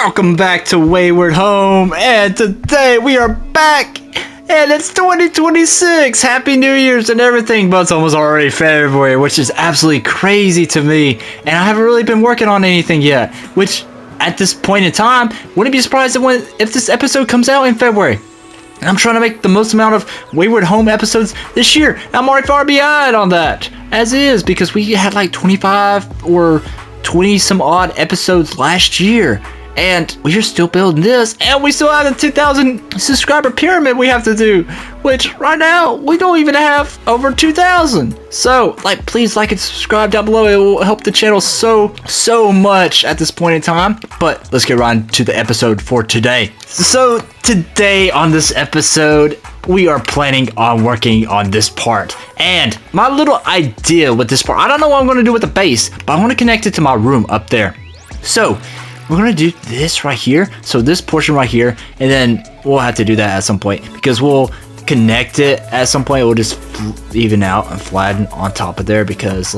Welcome back to Wayward Home, and today we are back, and it's 2026. Happy New Year's and everything, but it's almost already February, which is absolutely crazy to me, and I haven't really been working on anything yet, which at this point in time, wouldn't be surprised if this episode comes out in February. And I'm trying to make the most amount of Wayward Home episodes this year. I'm already far behind on that, as is, because we had like 25 or 20 some odd episodes last year. And we're still building this, and we still have the 2,000 subscriber pyramid we have to do, which right now we don't even have over 2,000. So, please like and subscribe down below. It will help the channel so much at this point in time. But let's get right into the episode for today. So today on this episode, we are planning on working on this part. And my little idea with this part, I don't know what I'm going to do with the base, but I want to connect it to my room up there. So we're going to do this right here. So this portion right here, and then we'll have to do that at some point because we'll connect it at some point. We'll just even out and flatten on top of there because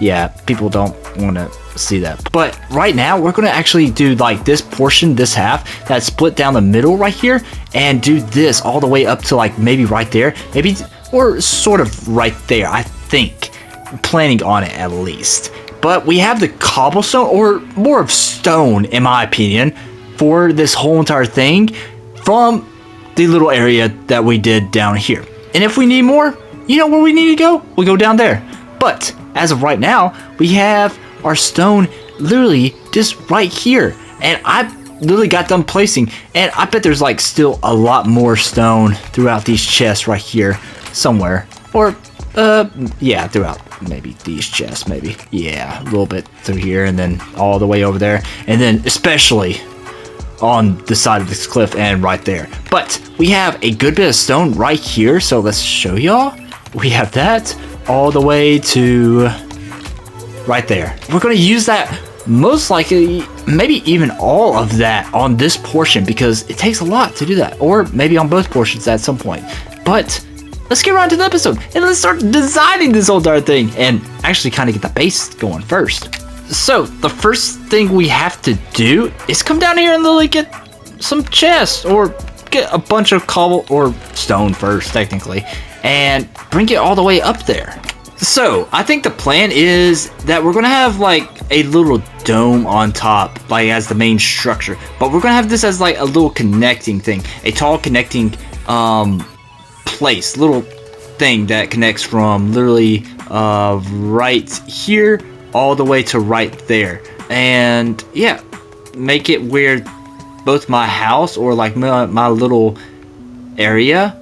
yeah, people don't want to see that. But right now we're going to actually do this portion, this half that's split down the middle right here, and do this all the way up to maybe right there, maybe, or sort of right there. I think I'm planning on it at least. But we have the cobblestone, or more of stone, in my opinion, for this whole entire thing from the little area that we did down here. And if we need more, you know where we need to go? We'll go down there. But as of right now, we have our stone literally just right here. And I literally got done placing, and I bet there's still a lot more stone throughout these chests right here somewhere. Or yeah, throughout maybe these chests, maybe. Yeah, a little bit through here, and then all the way over there, and then especially on the side of this cliff and right there. But we have a good bit of stone right here, so let's show y'all. We have that all the way to right there. We're going to use that most likely, maybe even all of that on this portion, because it takes a lot to do that, or maybe on both portions at some point. But let's get right to the episode, and let's start designing this whole entire thing, and actually kind of get the base going first. So, the first thing we have to do is come down here and literally get some chests, or get a bunch of cobble, or stone first, technically, and bring it all the way up there. So, I think the plan is that we're going to have, a little dome on top, as the main structure, but we're going to have this as, a little connecting thing, a tall connecting, place, little thing that connects from literally right here all the way to right there, and yeah, make it where both my house or my little area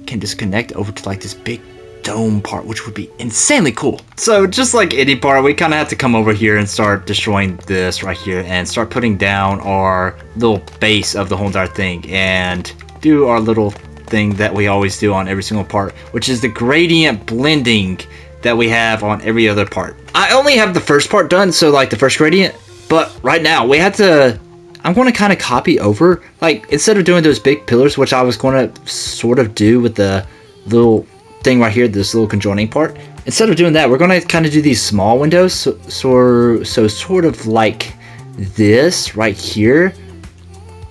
can just connect over to this big dome part, which would be insanely cool. So just like any part, we kind of have to come over here and start destroying this right here and start putting down our little base of the whole entire thing, and do our little thing that we always do on every single part, which is the gradient blending that we have on every other part. I only have the first part done, so the first gradient, but right now we have to, I'm going to kind of copy over, instead of doing those big pillars, which I was going to sort of do with the little thing right here, this little conjoining part, instead of doing that, we're going to kind of do these small windows, so sort of like this right here,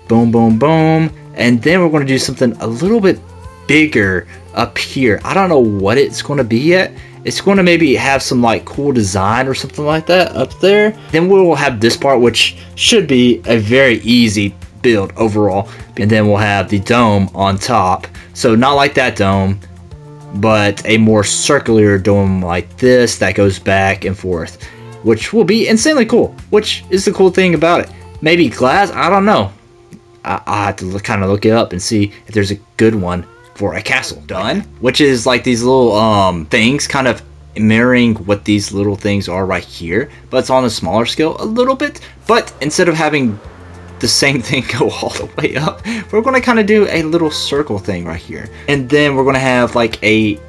boom boom boom. And then we're going to do something a little bit bigger up here. I don't know what it's going to be yet. It's going to maybe have some cool design or something like that up there. Then we'll have this part, which should be a very easy build overall. And then we'll have the dome on top. So not like that dome, but a more circular dome like this that goes back and forth, which will be insanely cool, which is the cool thing about it. Maybe glass, I don't know. I'll have to kind of look it up and see if there's a good one for a castle. Done, which is these little things kind of mirroring what these little things are right here, but it's on a smaller scale a little bit. But instead of having the same thing go all the way up, we're going to kind of do a little circle thing right here, and then we're going to have a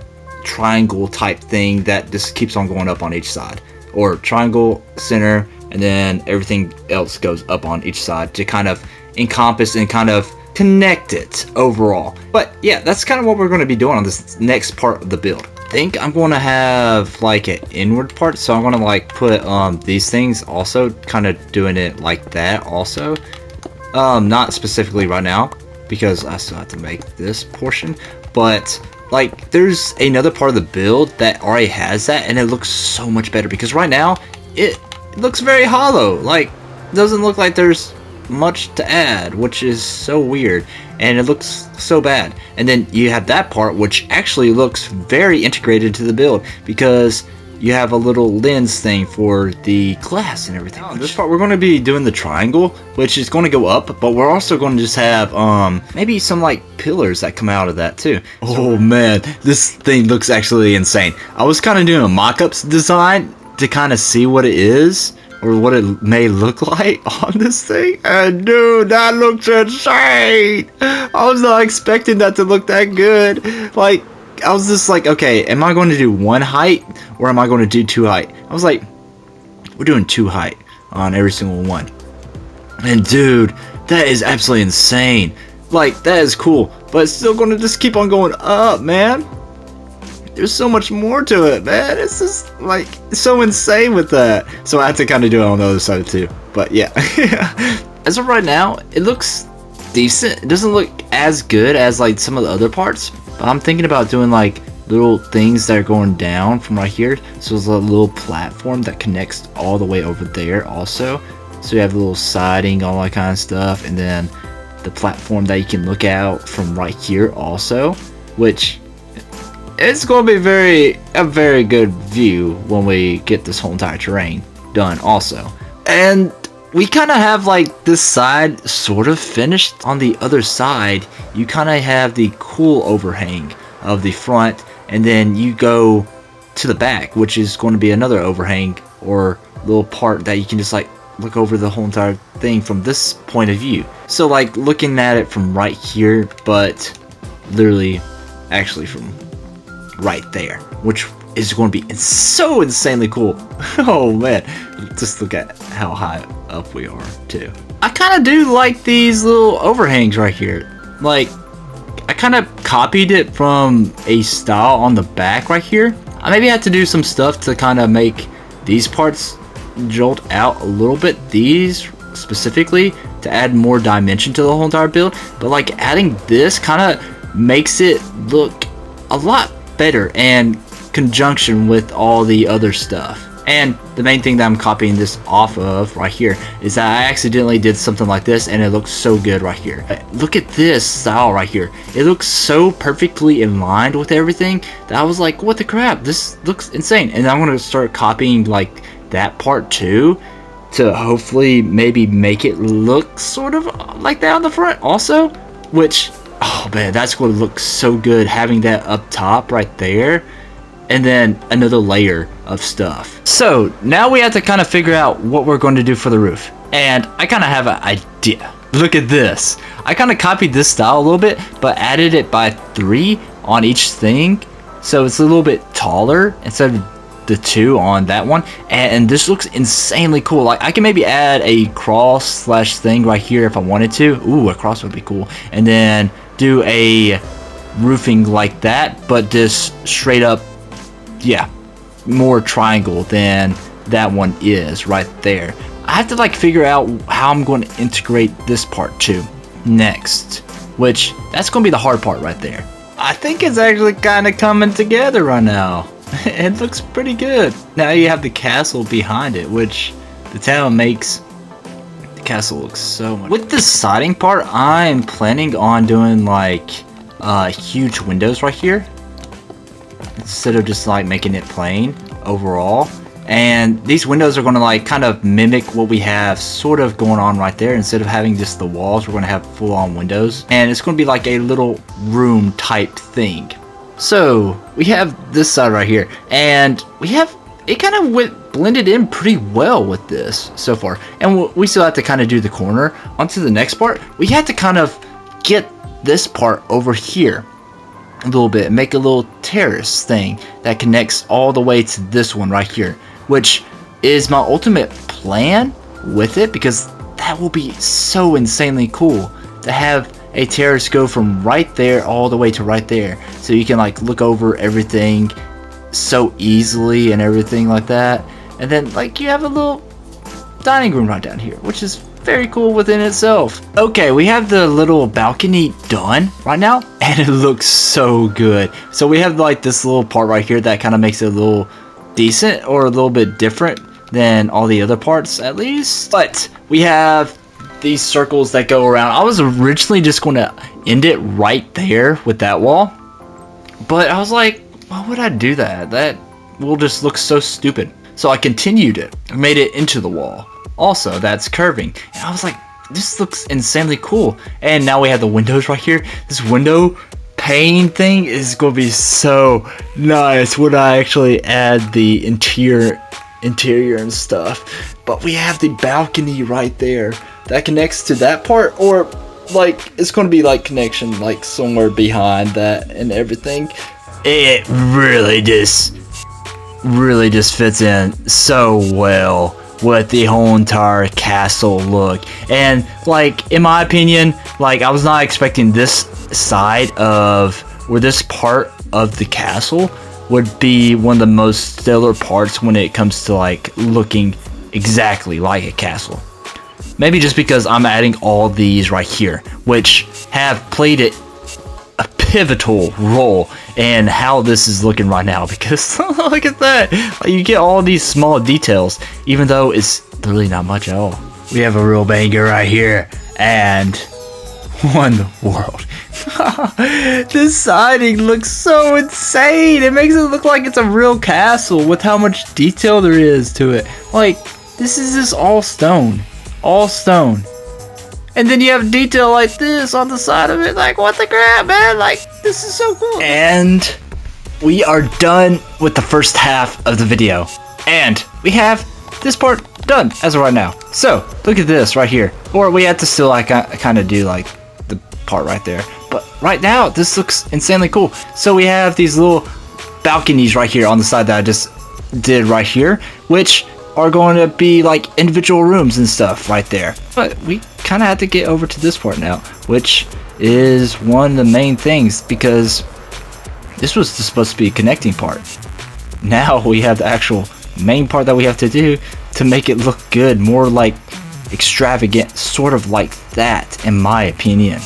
triangle type thing that just keeps on going up on each side, or triangle center, and then everything else goes up on each side to kind of encompass and kind of connect it overall. But yeah, that's kind of what we're going to be doing on this next part of the build. I think I'm going to have an inward part, so I'm going to put these things also, kind of doing it like that also, Not specifically right now, because I still have to make this portion, but like there's another part of the build that already has that, and it looks so much better because right now it looks very hollow. Like, doesn't look like there's much to add, which is so weird, and it looks so bad. And then you have that part which actually looks very integrated to the build because you have a little lens thing for the glass and everything. On this part we're going to be doing the triangle, which is going to go up, but we're also going to just have maybe some like pillars that come out of that too. Oh man, this thing looks actually insane. I was kind of doing a mock-ups design to kind of see what it is or what it may look like on this thing, and dude, that looks insane. I was not expecting that to look that good. Like, I was just like, okay, am I going to do one height or am I going to do two height? I was like, we're doing two height on every single one. And dude, that is absolutely insane. Like, that is cool, but it's still going to just keep on going up, man. There's so much more to it, man. It's just like so insane with that. So I have to kind of do it on the other side too. But yeah, as of right now, it looks decent. It doesn't look as good as like some of the other parts, but I'm thinking about doing like little things that are going down from right here. So there's a little platform that connects all the way over there also. So you have a little siding, all that kind of stuff, and then the platform that you can look out from right here also, which it's going to be a very good view when we get this whole entire terrain done also. And we kind of have like this side sort of finished. On the other side, you kind of have the cool overhang of the front, and then you go to the back, which is going to be another overhang or little part that you can just like look over the whole entire thing from this point of view. So like looking at it from right here, but literally actually from right there, which is going to be so insanely cool. Oh man, just look at how high up we are too. I kind of do like these little overhangs right here. Like, I kind of copied it from a style on the back right here. I maybe had to do some stuff to kind of make these parts jolt out a little bit, these specifically, to add more dimension to the whole entire build. But like adding this kind of makes it look a lot better in conjunction with all the other stuff. And the main thing that I'm copying this off of right here is that I accidentally did something like this and it looks so good right here. Look at this style right here. It looks so perfectly in line with everything that I was like, what the crap, this looks insane. And I'm going to start copying like that part too, to hopefully maybe make it look sort of like that on the front also, which, oh man, that's going to look so good having that up top right there, and then another layer of stuff. So now we have to kind of figure out what we're going to do for the roof, and I kind of have an idea. Look at this. I kind of copied this style a little bit, but added it by 3 on each thing, so it's a little bit taller instead of the 2 on that one, and this looks insanely cool. Like, I can maybe add a cross slash thing right here if I wanted to. Ooh, a cross would be cool. And then do a roofing like that, but just straight up, yeah, more triangle than that one is right there. I have to like figure out how I'm going to integrate this part too next, which that's going to be the hard part right there. I think it's actually kind of coming together right now. It looks pretty good. Now you have the castle behind it, which the town makes the castle look so much. With the siding part, I'm planning on doing like huge windows right here instead of just like making it plain overall. And these windows are going to like kind of mimic what we have sort of going on right there. Instead of having just the walls, we're going to have full-on windows, and it's going to be like a little room type thing. So we have this side right here, and we have it kind of blended in pretty well with this so far, and we still have to kind of do the corner. Onto the next part, we had to kind of get this part over here a little bit and make a little terrace thing that connects all the way to this one right here, which is my ultimate plan with it, because that will be so insanely cool to have a terrace go from right there all the way to right there, so you can like look over everything so easily and everything like that. And then like you have a little dining room right down here, which is very cool within itself. Okay, we have the little balcony done right now, and it looks so good. So we have like this little part right here that kind of makes it a little decent, or a little bit different than all the other parts at least. But we have these circles that go around. I was originally just going to end it right there with that wall, but I was like, why would I do that? That will just look so stupid. So I continued it, made it into the wall. Also, that's curving. And I was like, this looks insanely cool. And now we have the windows right here. This window pane thing is going to be so nice when I actually add the interior and stuff. But we have the balcony right there that connects to that part, or like it's going to be like connection like somewhere behind that and everything. It really just fits in so well with the whole entire castle look. And like, in my opinion, like I was not expecting this side of, or this part of the castle would be one of the most stellar parts when it comes to like looking exactly like a castle. Maybe just because I'm adding all these right here, which have played a pivotal role in how this is looking right now, because look at that, like, you get all these small details even though it's really not much at all. We have a real banger right here, and what in the world? This siding looks so insane. It makes it look like it's a real castle with how much detail there is to it. Like, this is just all stone, and then you have detail like this on the side of it. Like, what the crap, man? Like, this is so cool. And we are done with the first half of the video, and we have this part done as of right now. So look at this right here. Or we had to still like kind of do like the part right there, but right now this looks insanely cool. So we have these little balconies right here on the side that I just did right here, which are going to be like individual rooms and stuff right there. But we kind of have to get over to this part now, which is one of the main things, because this was supposed to be a connecting part. Now we have the actual main part that we have to do to make it look good, more like extravagant, sort of like that, in my opinion.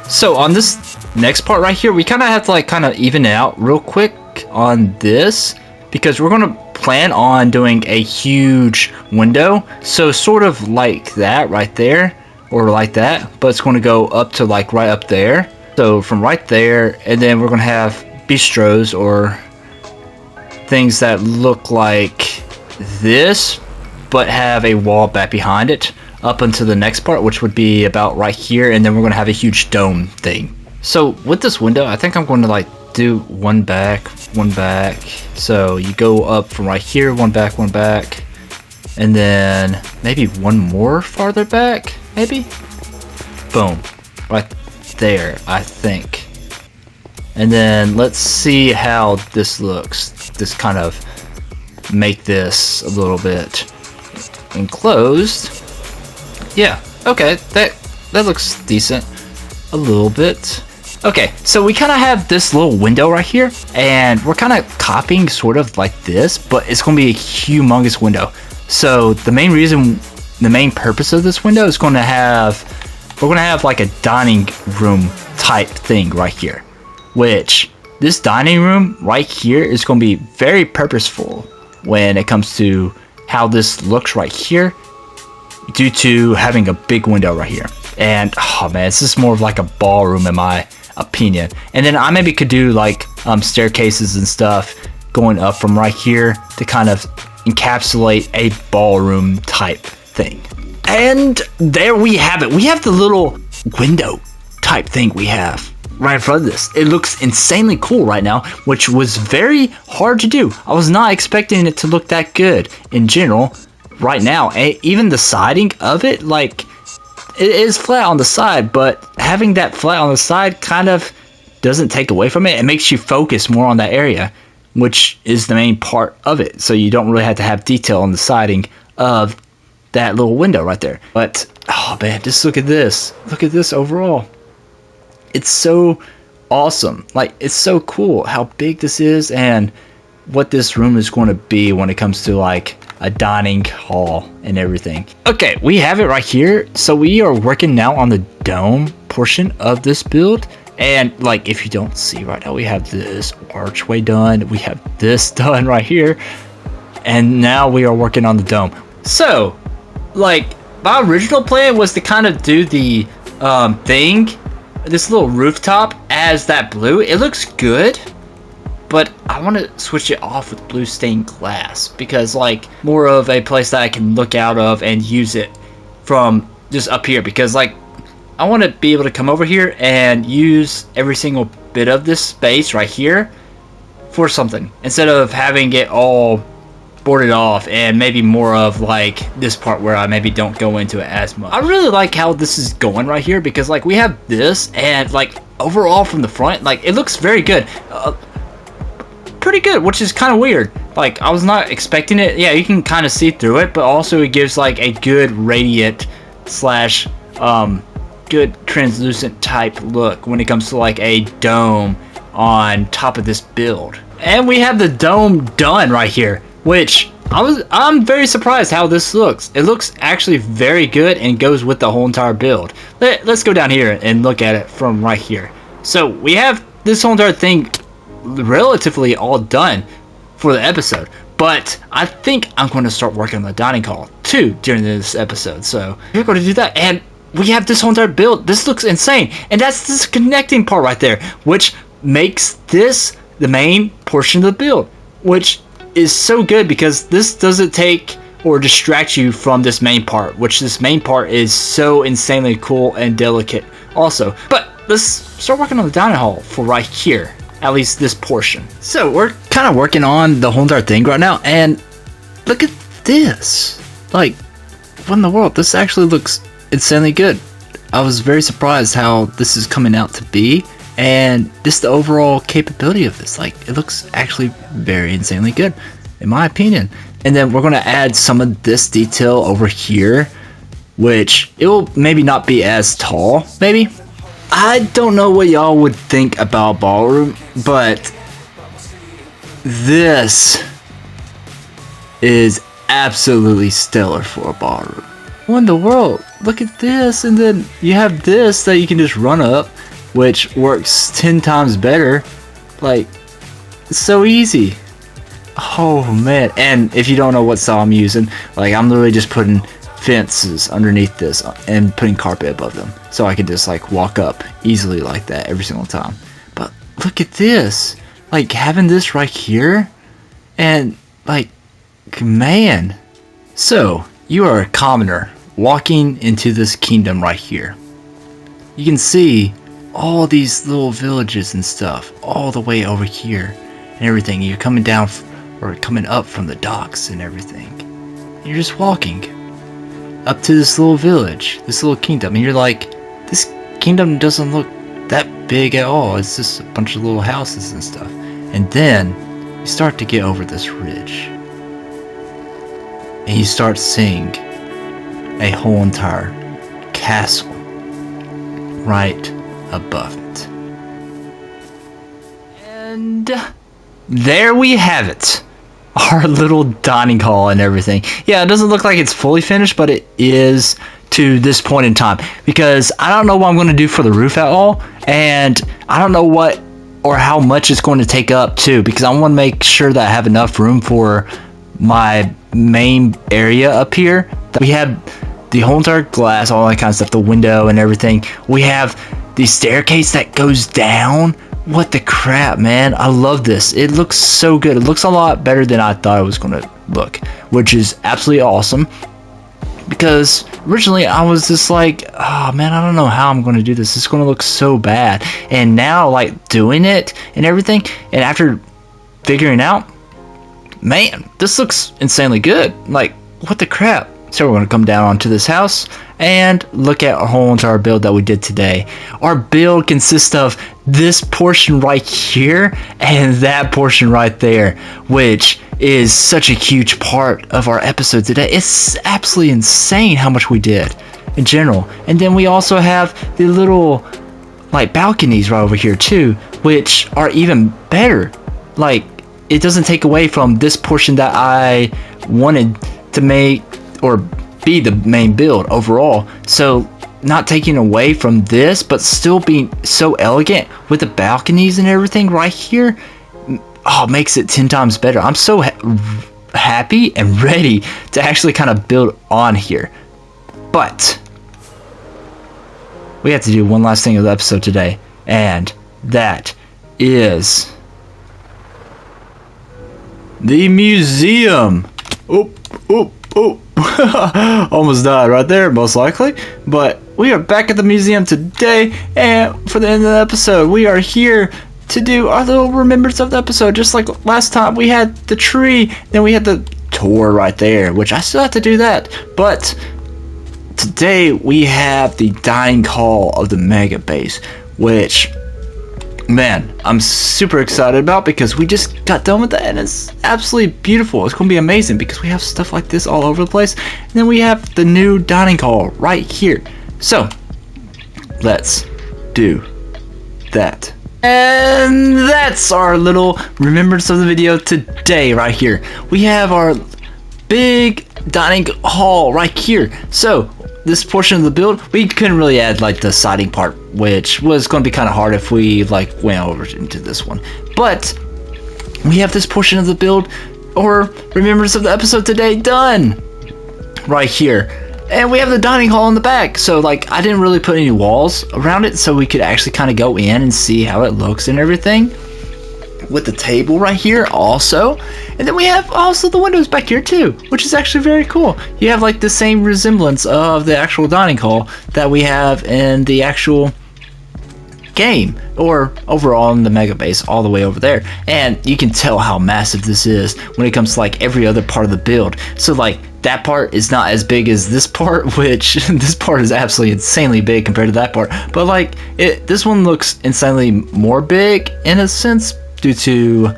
So on this next part right here, we kind of have to like kind of even it out real quick on this, because we're going to plan on doing a huge window. So sort of like that right there, or like that, but it's going to go up to like right up there. So from right there, and then we're going to have bistros, or things that look like this but have a wall back behind it up into the next part, which would be about right here, and then we're going to have a huge dome thing. So with this window, I think I'm going to like do one back, so you go up from right here, one back, and then maybe one more farther back, maybe, boom, right there, I think. And then let's see how this looks. Just kind of make this a little bit enclosed. Yeah, okay, that looks decent. A little bit. Okay, so we kind of have this little window right here, and we're kind of copying sort of like this, but it's going to be a humongous window. So the main purpose of this window is we're going to have like a dining room type thing right here, which this dining room right here is going to be very purposeful when it comes to how this looks right here, due to having a big window right here. And oh man, it's just more of like a ballroom in my opinion. And then I maybe could do like staircases and stuff going up from right here to kind of encapsulate a ballroom type thing. And there we have it. We have the little window type thing we have right in front of this. It looks insanely cool right now, which was very hard to do. I was not expecting it to look that good in general right now. Even the siding of it, like, it is flat on the side, but having that flat on the side kind of doesn't take away from it. It makes you focus more on that area, which is the main part of it. So you don't really have to have detail on the siding of that little window right there. But oh man, just look at this. Look at this overall. It's so awesome. Like, it's so cool how big this is and what this room is going to be when it comes to like a dining hall and everything. Okay, we have it right here. So we are working now on the dome portion of this build. And like, if you don't see right now, we have this archway done. We have this done right here. And now we are working on the dome. So, like, my original plan was to kind of do the thing, this little rooftop as that blue. It looks good, but I want to switch it off with blue stained glass because, like, more of a place that I can look out of and use it from just up here. Because, like, I want to be able to come over here and use every single bit of this space right here for something instead of having it all boarded off and maybe more of like this part where I maybe don't go into it as much. I really like how this is going right here because like we have this and like overall from the front, like it looks very good. Pretty good, which is kind of weird. Like I was not expecting it. Yeah, you can kind of see through it, but also it gives like a good radiant slash good translucent type look when it comes to like a dome on top of this build. And we have the dome done right here, which I'm very surprised how this looks. It looks actually very good and goes with the whole entire build. Let's go down here and look at it from right here. So we have this whole entire thing relatively all done for the episode, but I think I'm going to start working on the dining hall too during this episode. So we're going to do that, and we have this whole entire build. This looks insane, and that's this connecting part right there, which makes this the main portion of the build, which is so good because this doesn't take or distract you from this main part, which this main part is so insanely cool and delicate also. But let's start working on the dining hall for right here, at least this portion. So we're kind of working on the whole entire thing right now, and look at this. Like, what in the world? This actually looks insanely good. I was very surprised how this is coming out to be, and just the overall capability of this. Like, it looks actually very insanely good, in my opinion. And then we're going to add some of this detail over here, which it will maybe not be as tall, maybe. I don't know what y'all would think about ballroom, but this is absolutely stellar for a ballroom. What in the world? Look at this, and then you have this that you can just run up, which works 10 times better. Like, it's so easy. Oh man. And if you don't know what style I'm using, like I'm literally just putting fences underneath this and putting carpet above them, so I can just like walk up easily like that every single time. But look at this, like having this right here, and like, man. So you are a commoner walking into this kingdom right here. You can see all these little villages and stuff all the way over here and everything. You're coming down or coming up from the docks and everything. You're just walking up to this little village, this little kingdom, and you're like, this kingdom doesn't look that big at all. It's just a bunch of little houses and stuff. And then you start to get over this ridge, and you start seeing a whole entire castle right above it. And there we have it, our little dining hall and everything. Yeah, it doesn't look like it's fully finished, but it is to this point in time, because I don't know what I'm going to do for the roof at all, and I don't know what or how much it's going to take up too, because I want to make sure that I have enough room for my main area up here. We have the whole entire glass, all that kind of stuff, the window and everything. We have the staircase that goes down. What the crap, man. I love this. It looks so good. It looks a lot better than I thought it was going to look, which is absolutely awesome, because originally I was just like, oh man, I don't know how I'm going to do this. It's going to look so bad. And now, like, doing it and everything, and after figuring out, man, this looks insanely good. Like, what the crap. So we're going to come down onto this house and look at our whole entire build that we did today. Our build consists of this portion right here and that portion right there, which is such a huge part of our episode today. It's absolutely insane how much we did in general. And then we also have the little like balconies right over here too, which are even better. Like, it doesn't take away from this portion that I wanted to make or be the main build overall. So not taking away from this, but still being so elegant with the balconies and everything right here, makes it 10 times better. I'm so happy and ready to actually kind of build on here. But we have to do one last thing of the episode today, and that is the museum. Almost died right there, most likely. But we are back at the museum today, and for the end of the episode, we are here to do our little remembrance of the episode. Just like last time, we had the tree, then we had the tour right there, which I still have to do that. But today we have the dining hall of the Megabase, which, man, I'm super excited about because we just got done with that and it's absolutely beautiful. It's going to be amazing because we have stuff like this all over the place. And then we have the new dining hall right here. So, let's do that. And that's our little remembrance of the video today right here. We have our big dining hall right here. So, this portion of the build, we couldn't really add like the siding part, which was going to be kind of hard if we like went over into this one. But we have this portion of the build or remembrance of the episode today done right here. And we have the dining hall in the back. So like I didn't really put any walls around it so we could actually kind of go in and see how it looks and everything. With the table right here also, and then we have also the windows back here too, which is actually very cool. You have like the same resemblance of the actual dining hall that we have in the actual game or overall in the Megabase all the way over there, and you can tell how massive this is when it comes to like every other part of the build. So like that part is not as big as this part, which this part is absolutely insanely big compared to that part, but like this one looks insanely more big in a sense due to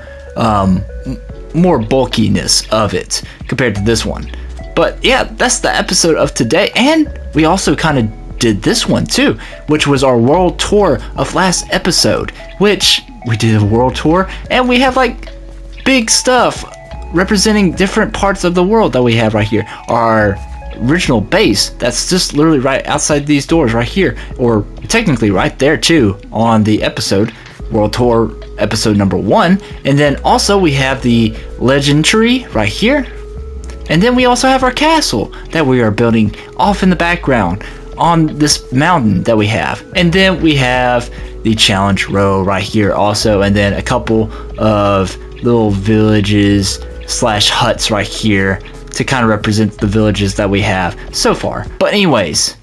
more bulkiness of it compared to this one. But yeah, that's the episode of today, and we also kind of did this one too, which was our world tour of last episode, which we did a world tour and we have like big stuff representing different parts of the world that we have right here. Our original base that's just literally right outside these doors right here, or technically right there too on the episode world tour episode number 1. And then also we have the legend tree right here, and then we also have our castle that we are building off in the background on this mountain that we have. And then we have the challenge row right here also, and then a couple of little villages slash huts right here to kind of represent the villages that we have so far. But anyways,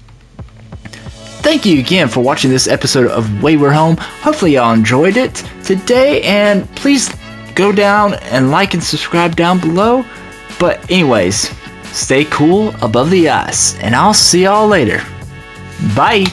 thank you again for watching this episode of Wayward Home. Hopefully y'all enjoyed it today, and please go down and like and subscribe down below. But anyways, stay cool above the ice, and I'll see y'all later. Bye!